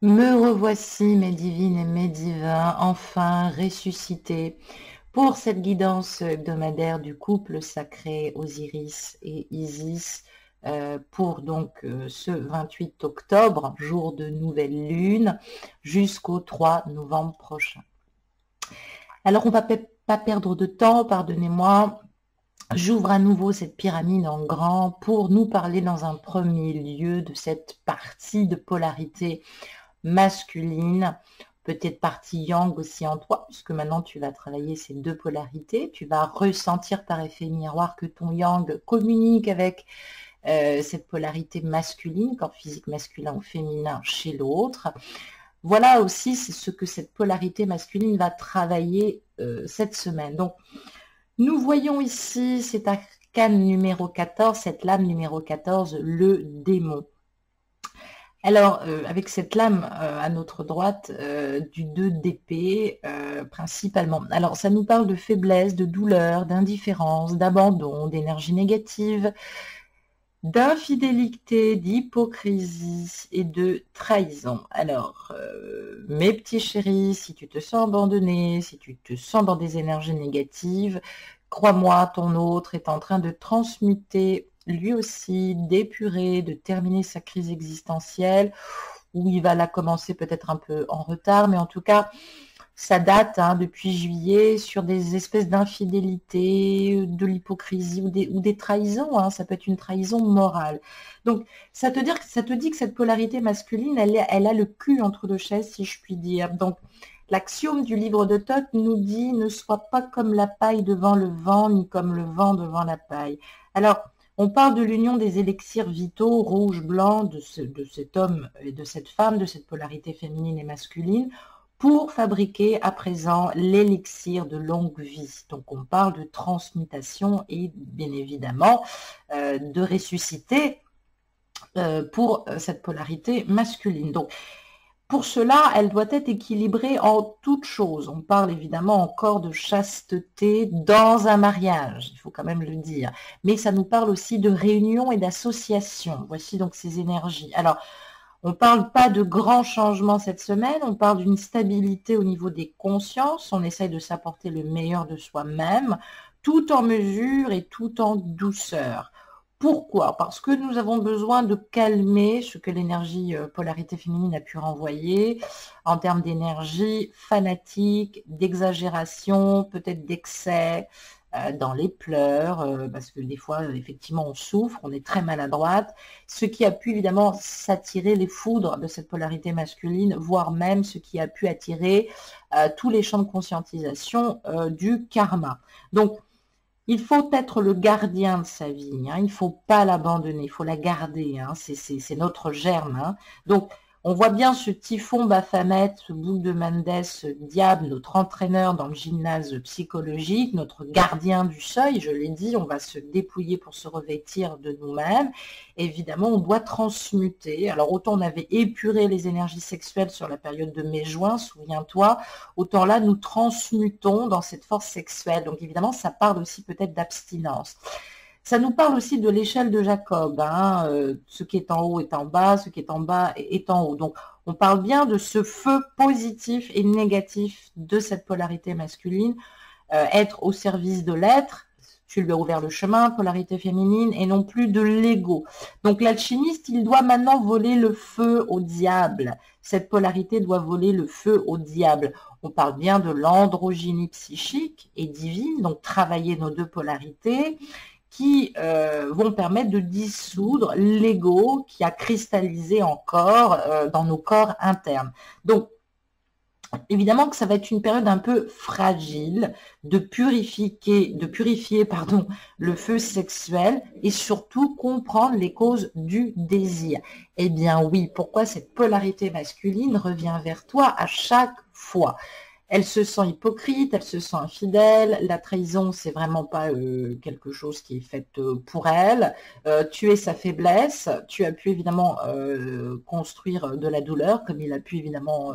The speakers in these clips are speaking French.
Me revoici, mes divines et mes divins, enfin ressuscités pour cette guidance hebdomadaire du couple sacré Osiris et Isis pour donc ce 28 octobre, jour de nouvelle lune, jusqu'au 3 novembre prochain. Alors, on va pas perdre de temps, pardonnez-moi. J'ouvre à nouveau cette pyramide en grand pour nous parler dans un premier lieu de cette partie de polarité masculine, peut-être partie yang aussi en toi, puisque maintenant tu vas travailler ces deux polarités. Tu vas ressentir par effet miroir que ton yang communique avec cette polarité masculine, corps physique masculin ou féminin chez l'autre. Voilà aussi c'est ce que cette polarité masculine va travailler cette semaine. Donc, nous voyons ici cet arcane numéro 14, cette lame numéro 14, le démon. Alors, avec cette lame à notre droite, du 2 d'épée, principalement. Alors, ça nous parle de faiblesse, de douleur, d'indifférence, d'abandon, d'énergie négative, d'infidélité, d'hypocrisie et de trahison. Alors, mes petits chéris, si tu te sens abandonné, si tu te sens dans des énergies négatives, crois-moi, ton autre est en train de transmuter lui aussi, d'épurer, de terminer sa crise existentielle, où il va la commencer peut-être un peu en retard, mais en tout cas, ça date depuis juillet sur des espèces d'infidélité, de l'hypocrisie ou des trahisons. Ça peut être une trahison morale. Donc, ça te dit que cette polarité masculine, elle a le cul entre deux chaises, si je puis dire. Donc, l'axiome du livre de Thoth nous dit « Ne sois pas comme la paille devant le vent, ni comme le vent devant la paille ». Alors, on parle de l'union des élixirs vitaux, rouge, blanc, de cet homme et de cette femme, de cette polarité féminine et masculine, pour fabriquer à présent l'élixir de longue vie. Donc on parle de transmutation et bien évidemment de ressusciter pour cette polarité masculine. Donc pour cela, elle doit être équilibrée en toutes choses. On parle évidemment encore de chasteté dans un mariage, il faut quand même le dire. Mais ça nous parle aussi de réunion et d'association. Voici donc ces énergies. Alors, on ne parle pas de grands changements cette semaine, on parle d'une stabilité au niveau des consciences, on essaye de s'apporter le meilleur de soi-même, tout en mesure et tout en douceur. Pourquoi? Parce que nous avons besoin de calmer ce que l'énergie polarité féminine a pu renvoyer en termes d'énergie fanatique, d'exagération, peut-être d'excès, dans les pleurs, parce que des fois, effectivement, on souffre, on est très maladroite, ce qui a pu évidemment s'attirer les foudres de cette polarité masculine, voire même ce qui a pu attirer tous les champs de conscientisation du karma. Donc, il faut être le gardien de sa vie, il ne faut pas l'abandonner, il faut la garder, c'est notre germe. Donc, on voit bien ce typhon Baphomet, ce boule de Mendes, ce diable, notre entraîneur dans le gymnase psychologique, notre gardien du seuil, je l'ai dit, on va se dépouiller pour se revêtir de nous-mêmes. Évidemment, on doit transmuter. Alors, autant on avait épuré les énergies sexuelles sur la période de mai-juin, souviens-toi, autant là, nous transmutons dans cette force sexuelle. Donc, évidemment, ça parle aussi peut-être d'abstinence. Ça nous parle aussi de l'échelle de Jacob, ce qui est en haut est en bas, ce qui est en bas est en haut. Donc, on parle bien de ce feu positif et négatif de cette polarité masculine, être au service de l'être, tu lui as ouvert le chemin, polarité féminine, et non plus de l'ego. Donc, l'alchimiste, il doit maintenant voler le feu au diable. Cette polarité doit voler le feu au diable. On parle bien de l'androgynie psychique et divine, donc travailler nos deux polarités, qui vont permettre de dissoudre l'ego qui a cristallisé encore dans nos corps internes. Donc, évidemment que ça va être une période un peu fragile de purifier le feu sexuel et surtout comprendre les causes du désir. Eh bien oui, pourquoi cette polarité masculine revient vers toi à chaque fois? Elle se sent hypocrite, elle se sent infidèle. La trahison, c'est vraiment pas quelque chose qui est fait pour elle. Tu es sa faiblesse. Tu as pu évidemment construire de la douleur, comme il a pu évidemment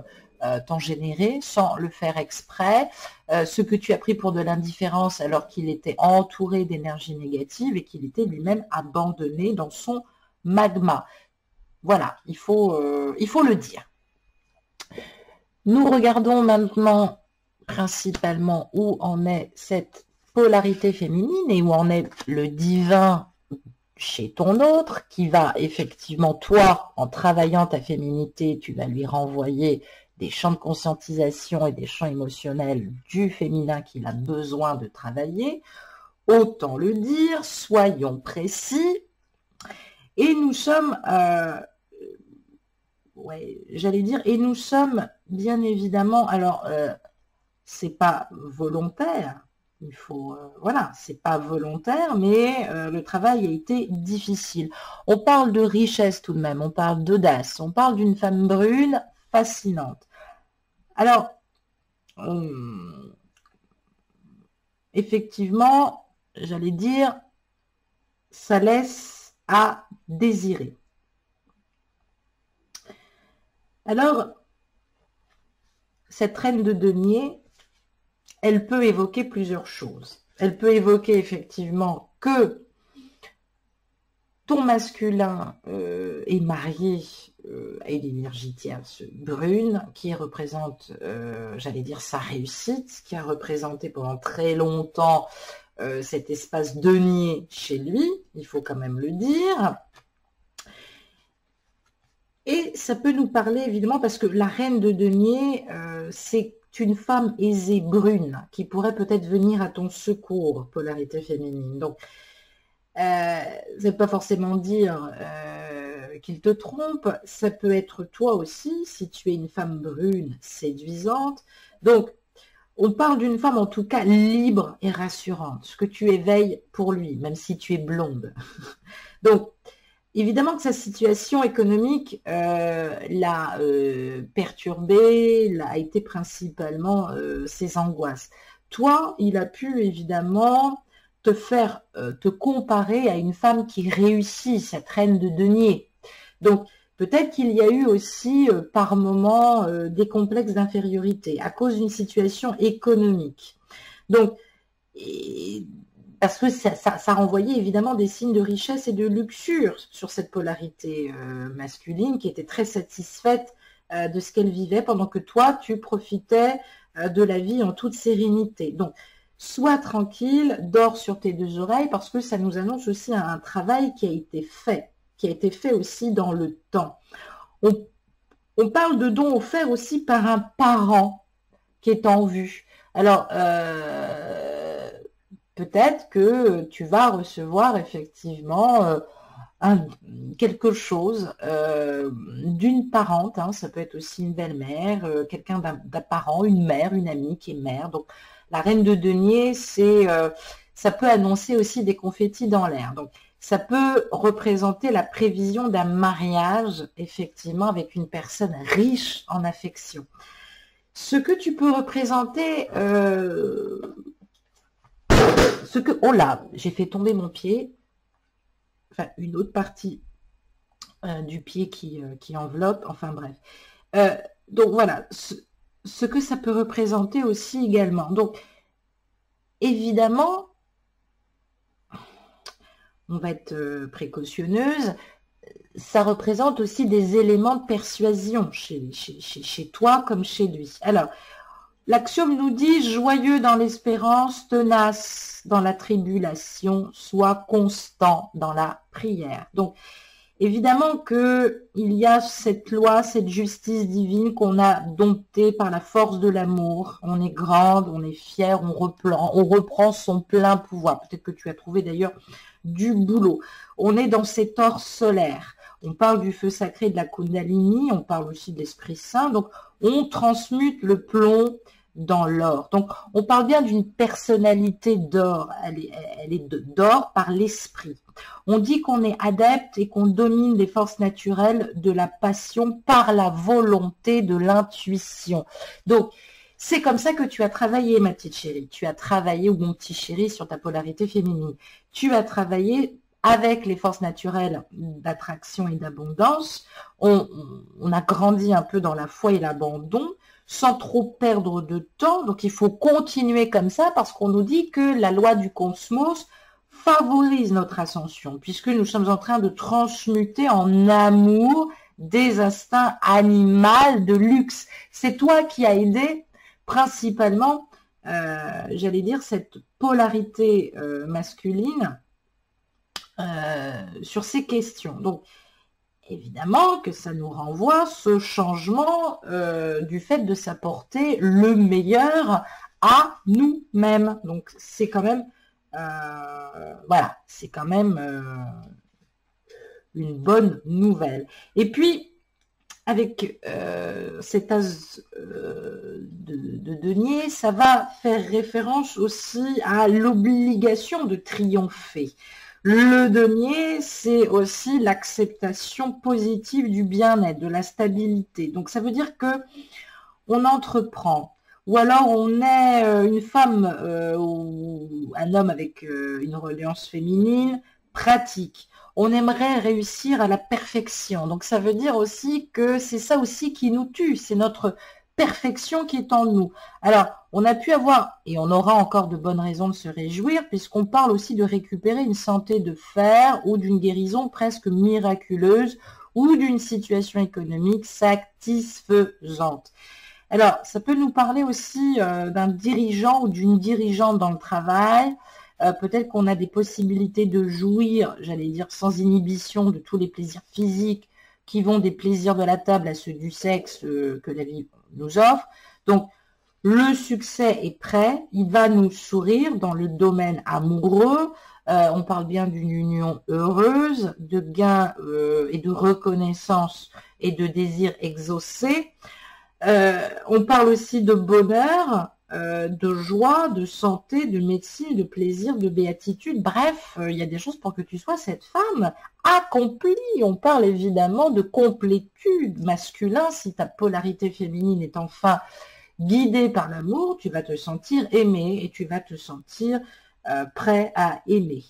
t'en générer, sans le faire exprès. Ce que tu as pris pour de l'indifférence alors qu'il était entouré d'énergie négative et qu'il était lui-même abandonné dans son magma. Voilà, il faut le dire. Nous regardons maintenant principalement où en est cette polarité féminine et où en est le divin chez ton autre, qui va effectivement, toi, en travaillant ta féminité, tu vas lui renvoyer des champs de conscientisation et des champs émotionnels du féminin qu'il a besoin de travailler. Autant le dire, soyons précis. Et nous sommes... ouais, j'allais dire, et nous sommes bien évidemment, alors c'est pas volontaire, il faut, voilà, c'est pas volontaire, mais le travail a été difficile. On parle de richesse tout de même, on parle d'audace, on parle d'une femme brune fascinante. Alors, effectivement, j'allais dire, ça laisse à désirer. Alors, cette reine de denier, elle peut évoquer plusieurs choses. Elle peut évoquer effectivement que ton masculin est marié à une énergie tierce brune qui représente, j'allais dire, sa réussite, qui a représenté pendant très longtemps cet espace denier chez lui, il faut quand même le dire. Et ça peut nous parler, évidemment, parce que la reine de denier, c'est une femme aisée, brune, qui pourrait peut-être venir à ton secours, polarité féminine. Donc, ça ne veut pas forcément dire qu'il te trompe, ça peut être toi aussi, si tu es une femme brune, séduisante. Donc, on parle d'une femme, en tout cas, libre et rassurante, ce que tu éveilles pour lui, même si tu es blonde. Donc, évidemment que sa situation économique l'a perturbée, a été principalement ses angoisses. Toi, il a pu évidemment te faire te comparer à une femme qui réussit, cette reine de denier. Donc, peut-être qu'il y a eu aussi par moments des complexes d'infériorité à cause d'une situation économique. Donc, parce que ça renvoyait évidemment des signes de richesse et de luxure sur cette polarité masculine qui était très satisfaite de ce qu'elle vivait pendant que toi, tu profitais de la vie en toute sérénité. Donc, sois tranquille, dors sur tes deux oreilles parce que ça nous annonce aussi un travail qui a été fait aussi dans le temps. On parle de dons offerts aussi par un parent qui est en vue. Alors, peut-être que tu vas recevoir effectivement quelque chose d'une parente, hein, ça peut être aussi une belle-mère, quelqu'un d'un parent, une mère, une amie qui est mère. Donc, la reine de denier, ça peut annoncer aussi des confettis dans l'air. Donc, ça peut représenter la prévision d'un mariage, effectivement, avec une personne riche en affection. Ce que tu peux représenter... oh là, j'ai fait tomber mon pied, enfin une autre partie du pied qui enveloppe, enfin bref. Donc voilà, ce que ça peut représenter aussi également. Donc, évidemment, on va être précautionneuse, ça représente aussi des éléments de persuasion chez toi comme chez lui. Alors, l'axiome nous dit « joyeux dans l'espérance, tenace dans la tribulation, soit constant dans la prière ». Donc, évidemment qu'il y a cette loi, cette justice divine qu'on a domptée par la force de l'amour. On est grande, on est fière, on reprend son plein pouvoir. Peut-être que tu as trouvé d'ailleurs du boulot. On est dans cet or solaire. On parle du feu sacré de la Kundalini, on parle aussi de l'Esprit Saint. Donc, on transmute le plomb dans l'or. Donc, on parle bien d'une personnalité d'or. Elle est d'or par l'esprit. On dit qu'on est adepte et qu'on domine les forces naturelles de la passion par la volonté de l'intuition. Donc, C'est comme ça que tu as travaillé, ma petite chérie. Tu as travaillé, ou mon petit chéri, sur ta polarité féminine. Tu as travaillé avec les forces naturelles d'attraction et d'abondance. On a grandi un peu dans la foi et l'abandon, sans trop perdre de temps. Donc, il faut continuer comme ça parce qu'on nous dit que la loi du cosmos favorise notre ascension, puisque nous sommes en train de transmuter en amour des instincts animaux de luxe. C'est toi qui as aidé principalement, j'allais dire, cette polarité masculine sur ces questions. Donc, évidemment que ça nous renvoie ce changement du fait de s'apporter le meilleur à nous-mêmes. Donc, c'est quand même, voilà, c'est quand même une bonne nouvelle. Et puis, avec cet as de denier, ça va faire référence aussi à l'obligation de triompher. Le denier, c'est aussi l'acceptation positive du bien-être, de la stabilité. Donc, ça veut dire que on entreprend, ou alors on est une femme ou un homme avec une reliance féminine, pratique. On aimerait réussir à la perfection. Donc, ça veut dire aussi que c'est ça aussi qui nous tue. C'est notre perfection qui est en nous. Alors, on a pu avoir, et on aura encore de bonnes raisons de se réjouir, puisqu'on parle aussi de récupérer une santé de fer ou d'une guérison presque miraculeuse ou d'une situation économique satisfaisante. Alors, ça peut nous parler aussi d'un dirigeant ou d'une dirigeante dans le travail. Peut-être qu'on a des possibilités de jouir, j'allais dire, sans inhibition de tous les plaisirs physiques qui vont des plaisirs de la table à ceux du sexe que la vie nous offre. Donc, le succès est prêt, il va nous sourire dans le domaine amoureux. On parle bien d'une union heureuse, de gains et de reconnaissance et de désirs exaucés. On parle aussi de bonheur, de joie, de santé, de médecine, de plaisir, de béatitude. Bref, il y a des choses pour que tu sois cette femme accomplie. On parle évidemment de complétude masculin. Si ta polarité féminine est enfin guidée par l'amour, tu vas te sentir aimé et tu vas te sentir prêt à aimer.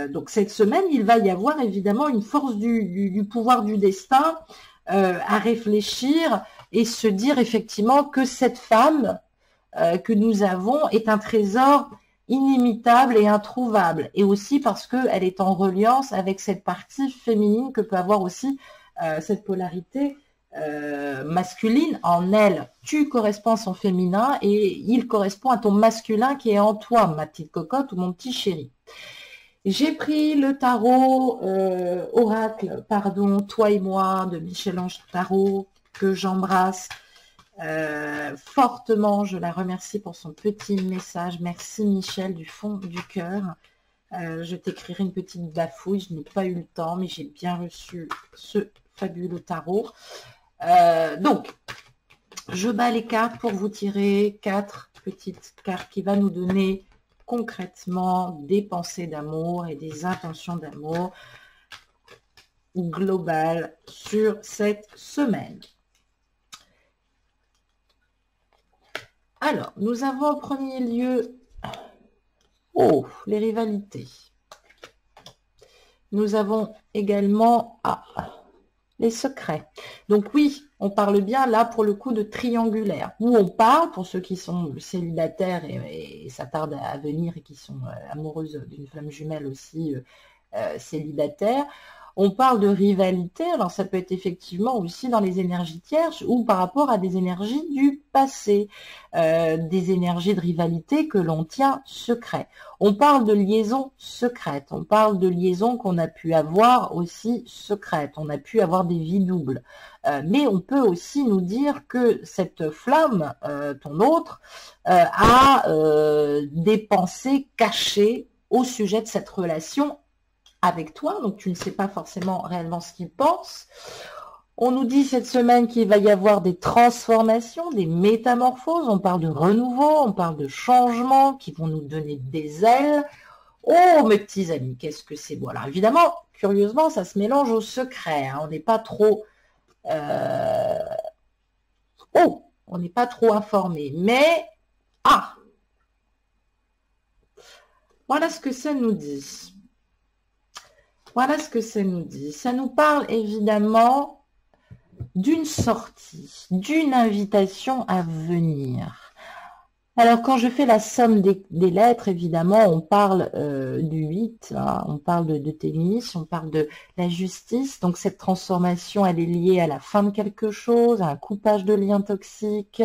Donc cette semaine, il va y avoir évidemment une force du pouvoir du destin à réfléchir et se dire effectivement que cette femme que nous avons est un trésor inimitable et introuvable, et aussi parce qu'elle est en reliance avec cette partie féminine que peut avoir aussi cette polarité masculine en elle. Tu corresponds à son féminin et il correspond à ton masculin qui est en toi, ma petite cocotte ou mon petit chéri. J'ai pris le tarot oracle, pardon, toi et moi, de Michel-Ange Tarot, que j'embrasse fortement. Je la remercie pour son petit message. Merci Michel du fond du cœur. Je t'écrirai une petite bafouille, je n'ai pas eu le temps, mais j'ai bien reçu ce fabuleux tarot. Donc, je bats les cartes pour vous tirer 4 petites cartes qui vont nous donner concrètement des pensées d'amour et des intentions d'amour globales sur cette semaine. Alors, nous avons en premier lieu les rivalités. Nous avons également les secrets. Donc oui, on parle bien là pour le coup de triangulaire, où on parle, pour ceux qui sont célibataires et ça tarde à venir et qui sont amoureuses d'une flamme jumelle aussi célibataire, on parle de rivalité. Alors ça peut être effectivement aussi dans les énergies tierces ou par rapport à des énergies du passé, des énergies de rivalité que l'on tient secret. On parle de liaison secrète, on parle de liaison qu'on a pu avoir aussi secrète, on a pu avoir des vies doubles. Mais on peut aussi nous dire que cette flamme, ton autre, a des pensées cachées au sujet de cette relation avec toi, donc tu ne sais pas forcément réellement ce qu'il pense. On nous dit cette semaine qu'il va y avoir des transformations, des métamorphoses, on parle de renouveau, on parle de changements qui vont nous donner des ailes. Oh mes petits amis, qu'est-ce que c'est beau. Alors évidemment, curieusement, ça se mélange au secret, hein. On n'est pas trop... on n'est pas trop informé. Mais, voilà ce que ça nous dit. Voilà ce que ça nous dit. Ça nous parle évidemment d'une sortie, d'une invitation à venir. Alors, quand je fais la somme des lettres, évidemment, on parle du 8, hein, on parle de tennis, on parle de la justice. Donc, cette transformation, elle est liée à la fin de quelque chose, à un coupage de liens toxiques.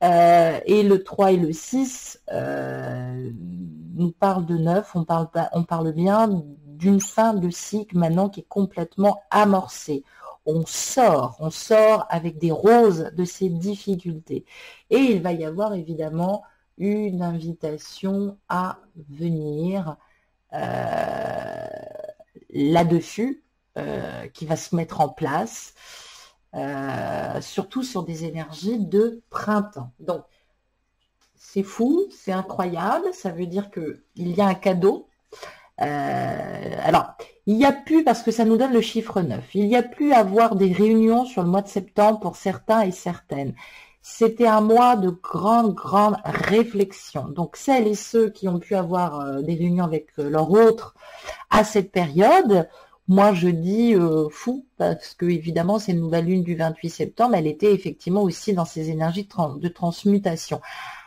Et le 3 et le 6 nous parlent de 9, on parle bien d'une fin de cycle maintenant qui est complètement amorcée. On sort avec des roses de ces difficultés. Et il va y avoir évidemment une invitation à venir là-dessus, qui va se mettre en place, surtout sur des énergies de printemps. Donc, c'est fou, c'est incroyable, ça veut dire qu'il y a un cadeau. Alors, il n'y a plus, parce que ça nous donne le chiffre 9, il n'y a plus à avoir des réunions sur le mois de septembre pour certains et certaines. C'était un mois de grande réflexion. Donc, celles et ceux qui ont pu avoir des réunions avec leur autre à cette période, moi je dis fou, parce que évidemment, c'est une nouvelle lune du 28 septembre, elle était effectivement aussi dans ces énergies de transmutation.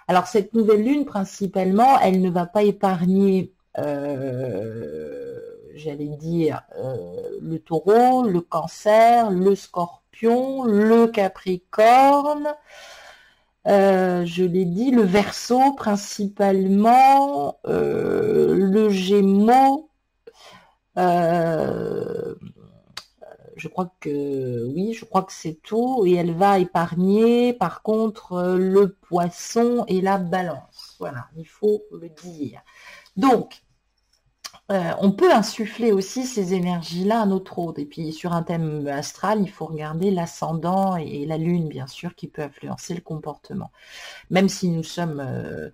Alors, cette nouvelle lune, principalement, elle ne va pas épargner j'allais dire le taureau, le cancer, le scorpion, le capricorne, je l'ai dit, le verseau principalement, le gémeaux, je crois que oui, je crois que c'est tout, et elle va épargner par contre le poisson et la balance. Voilà, il faut le dire. Donc, on peut insuffler aussi ces énergies-là à notre autre. Et puis, sur un thème astral, il faut regarder l'ascendant et la lune, bien sûr, qui peut influencer le comportement. Même si nous sommes,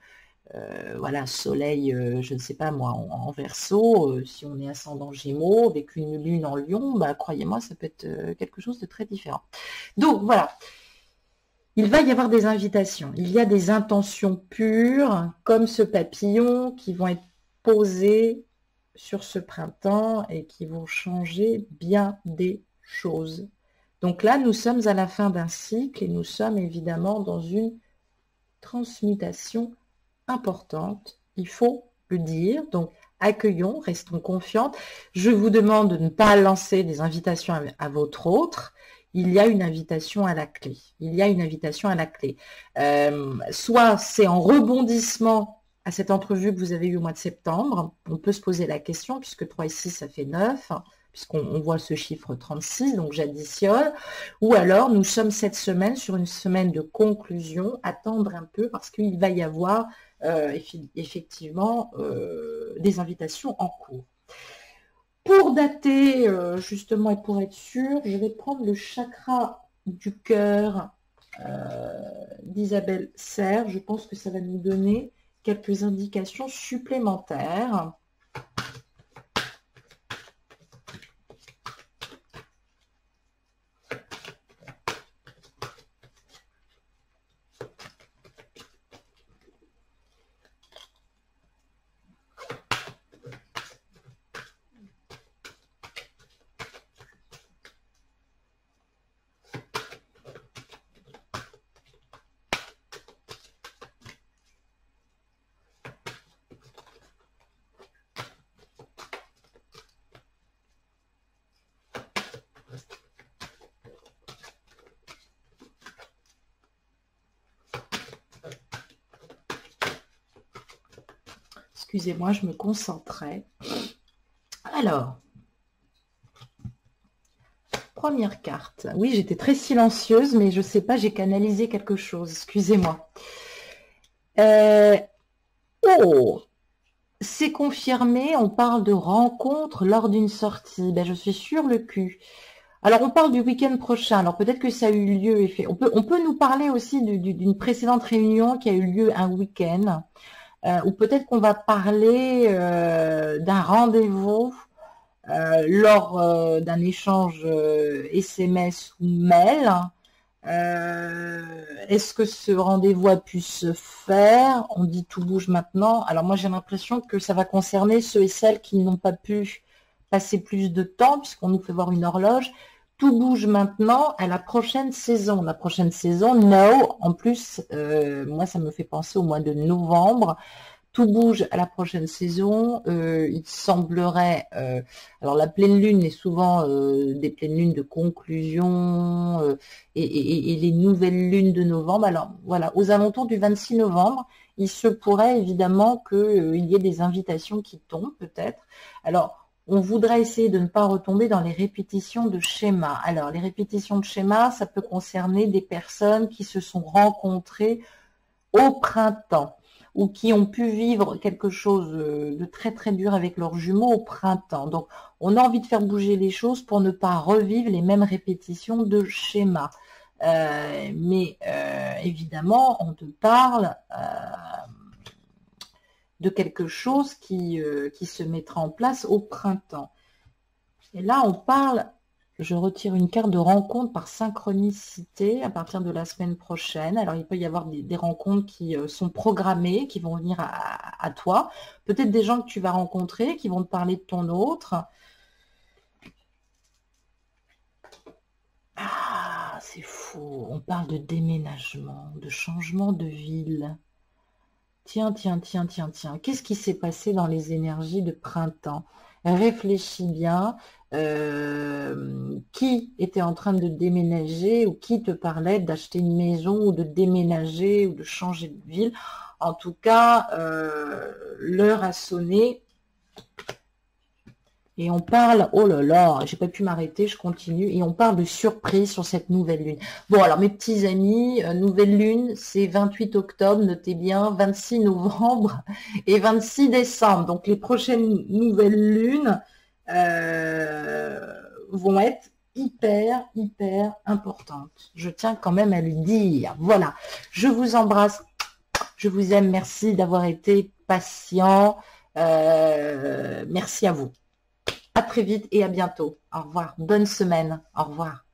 voilà, soleil, je ne sais pas moi, en Verseau, si on est ascendant Gémeaux, avec une lune en Lion, bah, croyez-moi, ça peut être quelque chose de très différent. Donc, voilà. Il va y avoir des invitations. Il y a des intentions pures, comme ce papillon, qui vont être posées sur ce printemps et qui vont changer bien des choses. Donc là, nous sommes à la fin d'un cycle et nous sommes évidemment dans une transmutation importante. Il faut le dire. Donc, accueillons, restons confiantes. Je vous demande de ne pas lancer des invitations à votre autre. Il y a une invitation à la clé. Il y a une invitation à la clé. Soit c'est en rebondissement à cette entrevue que vous avez eue au mois de septembre. On peut se poser la question, puisque 3 et 6, ça fait 9, puisqu'on voit ce chiffre 36, donc j'additionne. Ou alors, nous sommes cette semaine sur une semaine de conclusion. Attendre un peu, parce qu'il va y avoir effectivement des invitations en cours. Pour dater, justement, et pour être sûr, je vais prendre le chakra du cœur d'Isabelle Serre. Je pense que ça va nous donner quelques indications supplémentaires. Excusez-moi, je me concentrais. Alors, première carte. Oui, j'étais très silencieuse, mais je ne sais pas, j'ai canalisé quelque chose. Excusez-moi. Oh, c'est confirmé, on parle de rencontre lors d'une sortie. Ben, je suis sur le cul. Alors, on parle du week-end prochain. Alors, peut-être que ça a eu lieu. On peut nous parler aussi d'une précédente réunion qui a eu lieu un week-end. Ou peut-être qu'on va parler d'un rendez-vous lors d'un échange SMS ou mail Est-ce que ce rendez-vous a pu se faire? On dit tout bouge maintenant. Alors moi j'ai l'impression que ça va concerner ceux et celles qui n'ont pas pu passer plus de temps, puisqu'on nous fait voir une horloge. Tout bouge maintenant à la prochaine saison. La prochaine saison, no. En plus, moi ça me fait penser au mois de novembre. Tout bouge à la prochaine saison. Il semblerait, alors la pleine lune est souvent des pleines lunes de conclusion et les nouvelles lunes de novembre. Alors voilà, aux alentours du 26 novembre, il se pourrait évidemment qu'il y ait des invitations qui tombent peut-être. Alors, on voudrait essayer de ne pas retomber dans les répétitions de schémas. Alors, les répétitions de schémas, ça peut concerner des personnes qui se sont rencontrées au printemps, ou qui ont pu vivre quelque chose de très très dur avec leurs jumeaux au printemps. Donc, on a envie de faire bouger les choses pour ne pas revivre les mêmes répétitions de schémas. Mais évidemment, on te parle de quelque chose qui se mettra en place au printemps. Et là, on parle... Je retire une carte de rencontre par synchronicité à partir de la semaine prochaine. Alors, il peut y avoir des rencontres qui sont programmées, qui vont venir à toi. Peut-être des gens que tu vas rencontrer, qui vont te parler de ton autre. Ah, c'est fou. On parle de déménagement, de changement de ville. Tiens, tiens, tiens, tiens, tiens. Qu'est-ce qui s'est passé dans les énergies de printemps? Réfléchis bien. Qui était en train de déménager ou qui te parlait d'acheter une maison ou de déménager ou de changer de ville. En tout cas, l'heure a sonné et on parle, oh là là, j'ai pas pu m'arrêter, je continue, et on parle de surprise sur cette nouvelle lune. Bon, alors mes petits amis, nouvelle lune, c'est 28 octobre, notez bien, 26 novembre et 26 décembre. Donc les prochaines nouvelles lunes vont être hyper importantes. Je tiens quand même à le dire. Voilà, je vous embrasse, je vous aime, merci d'avoir été patient. Merci à vous. À très vite et à bientôt. Au revoir. Bonne semaine. Au revoir.